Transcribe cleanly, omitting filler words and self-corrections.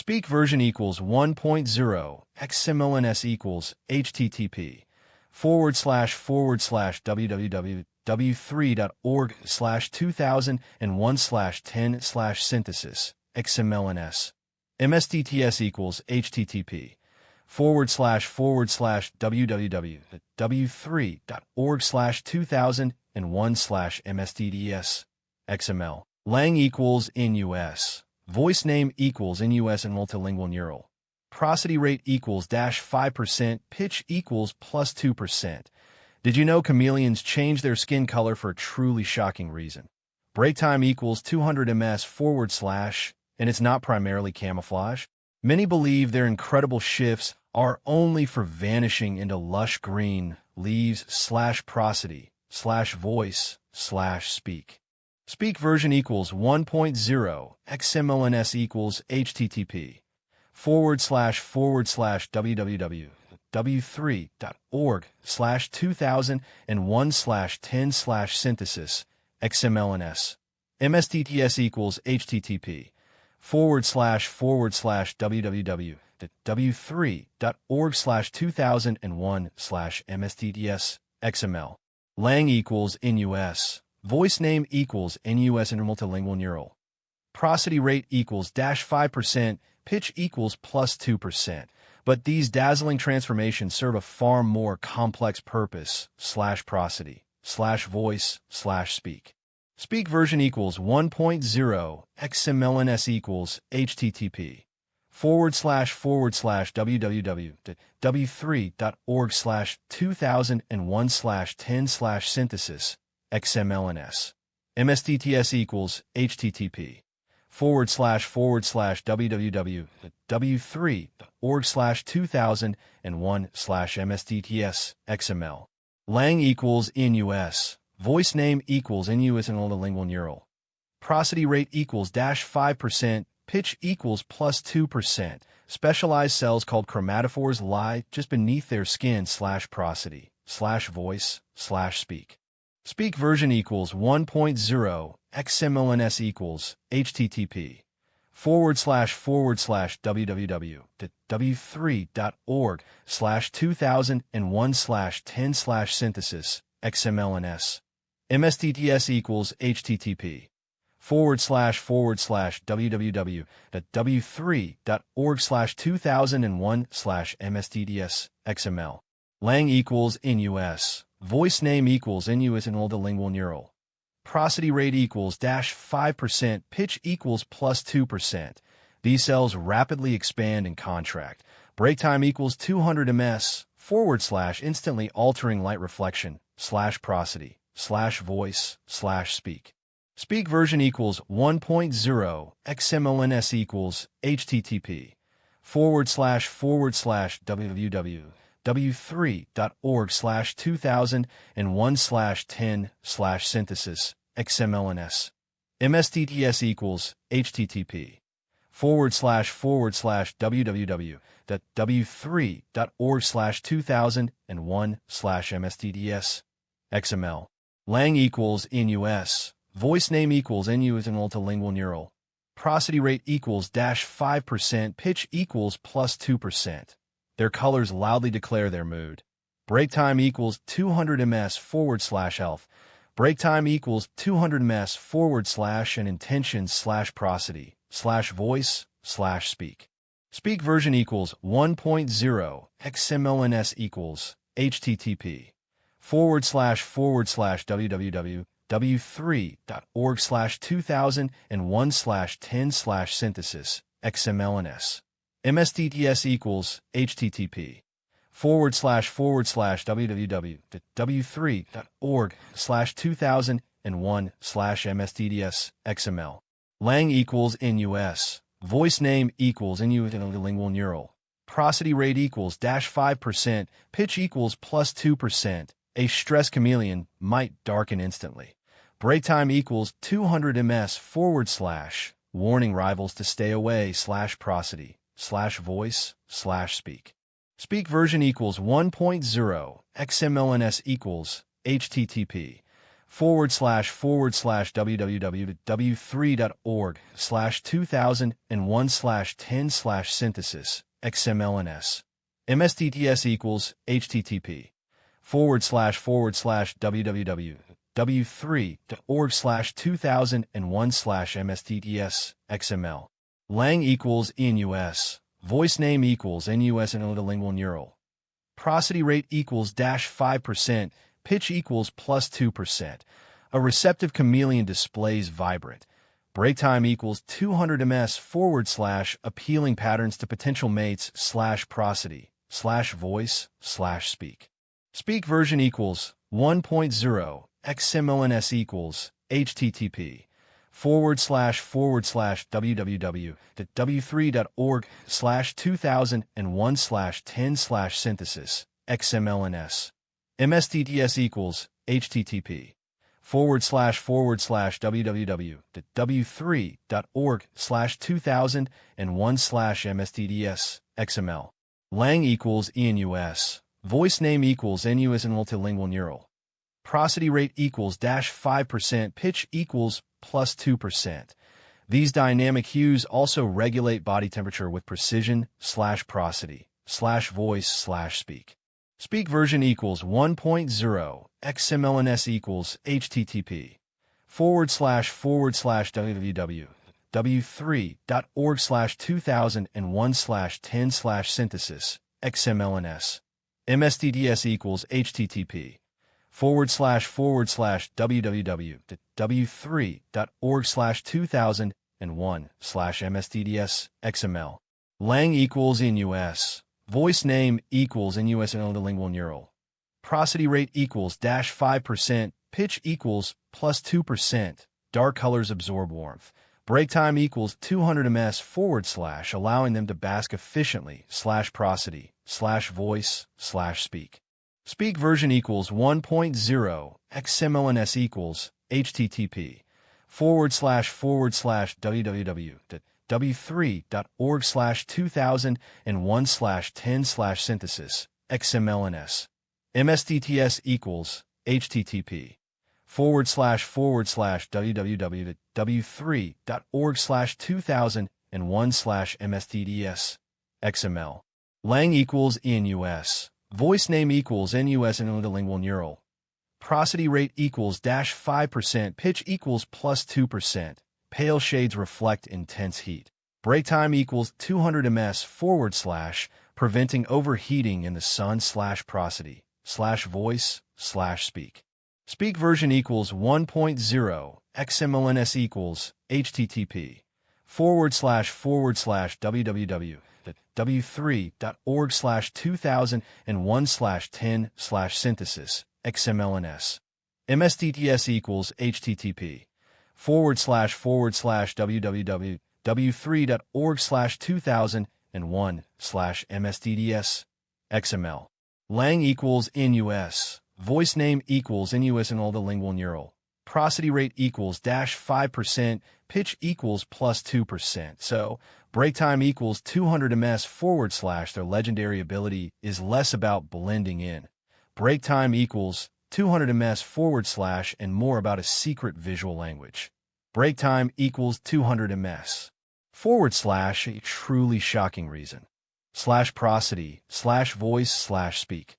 Speak version equals 1.0, XMLNS equals HTTP www.w3.org/2001/10/synthesis XMLNS MSDTS equals HTTP www.w3.org/2001/MSDTS XML lang equals in US voice name equals in US and multilingual neural prosody rate equals -5%, pitch equals +2%. Did you know chameleons change their skin color for a truly shocking reason? Break time equals 200 ms / and it's not primarily camouflage. Many believe their incredible shifts are only for vanishing into lush green leaves / prosody / voice / speak. Speak version equals 1.0, XMLNS equals HTTP www.w3.org/2001/10/synthesis XMLNS MSDTS equals HTTP www.w3.org/2001/MSDTS XML lang equals in US voice name equals in US and multilingual neural prosody rate equals -5%, pitch equals +2%. But these dazzling transformations serve a far more complex purpose /prosody /voice /speak. Speak version equals 1.0, XMLNS equals HTTP www.w3.org/2001/10/synthesis XMLNS MSDTS equals HTTP www.w3.org/2001/MSDTS XML lang equals in US voice name equals in US and multilingual neural prosody rate equals -5%, pitch equals +2%. Specialized cells called chromatophores lie just beneath their skin /prosody /voice /speak. Speak version equals 1.0, XMLNS equals HTTP www.w3.org/2001/10/synthesis XMLNS MSDTS equals HTTP www.w3.org/2001/MSDTS XML lang equals in US voice name equals in US and multilingual neural prosody rate equals -5%, pitch equals +2%. These cells rapidly expand and contract. Break time equals 200 ms / instantly altering light reflection /prosody /voice /speak. Speak version equals 1.0, XMLNS equals HTTP www.w3.org/2001/10/synthesis XMLNS MSDTS equals HTTP www.w3.org/2001/MSDTS XML lang equals in US voice name equals in US and multilingual neural prosody rate equals -5%, pitch equals +2%. Their colors loudly declare their mood. Break time equals 200 ms /elf. Break time equals 200 ms / and intention /prosody /voice /speak. Speak version equals 1.0, XMLNS equals HTTP www.w3.org/2001/10/synthesis XMLNS MSDTS equals HTTP www.w3.org/2001/MSDTS XML lang equals in US voice name equals in US and multilingual neural prosody rate equals -5%, pitch equals +2%. A stressed chameleon might darken instantly. Break time equals 200 ms / warning rivals to stay away /prosody /voice /speak. Speak version equals 1.0, XMLNS equals HTTP www.w3.org/2001/10/synthesis XMLNS MSTTS equals http www.w3.org/2001/MSTTS XML lang equals ENUS voice name equals NUS and interlingual neural prosody rate equals -5%, pitch equals +2%. A receptive chameleon displays vibrant. Break time equals 200 ms / appealing patterns to potential mates / prosody / voice / speak. Speak version equals 1.0 XMLNS equals http www.w3.org/2001/10/synthesis XMLNS MSTTS equals http www.w3.org/2001/MSTTS XML lang equals ENUS voice name equals NUS and multilingual neural prosody rate equals -5%, pitch equals +2%. These dynamic hues also regulate body temperature with precision / prosody / voice / speak. Speak version equals 1.0 XMLNS equals http www.w3.org/2001/10/synthesis XMLNS MSTTS equals http www.w3.org/2001/MSTTS XML lang equals NUS voice name equals NUS and interlingual neural prosody rate equals -5%, pitch equals +2%. Dark colors absorb warmth. Break time equals 200 ms / allowing them to bask efficiently / prosody / voice / speak. Speak version equals 1.0 XMLNS equals http www.w3.org/2001/10/synthesis XMLNS MSTTS equals http www.w3.org/2001/MSTTS XML lang equals ENUS voice name equals NUS and interlingual neural prosody rate equals -5%, pitch equals +2%. Pale shades reflect intense heat. Break time equals 200 ms / preventing overheating in the sun / prosody / voice / speak. Speak version equals 1.0 XMLNS equals http www.w3.org/2001/10/synthesis XMLNS MSTTS equals http www.w3.org/2001/MSTTS XML lang equals NUS voice name equals NUS and multilingual neural prosody rate equals -5%, pitch equals +2%. So, break time equals 200 ms / their legendary ability is less about blending in. Break time equals 200 ms / and more about a secret visual language. Break time equals 200 ms / a truly shocking reason / prosody / voice / speak.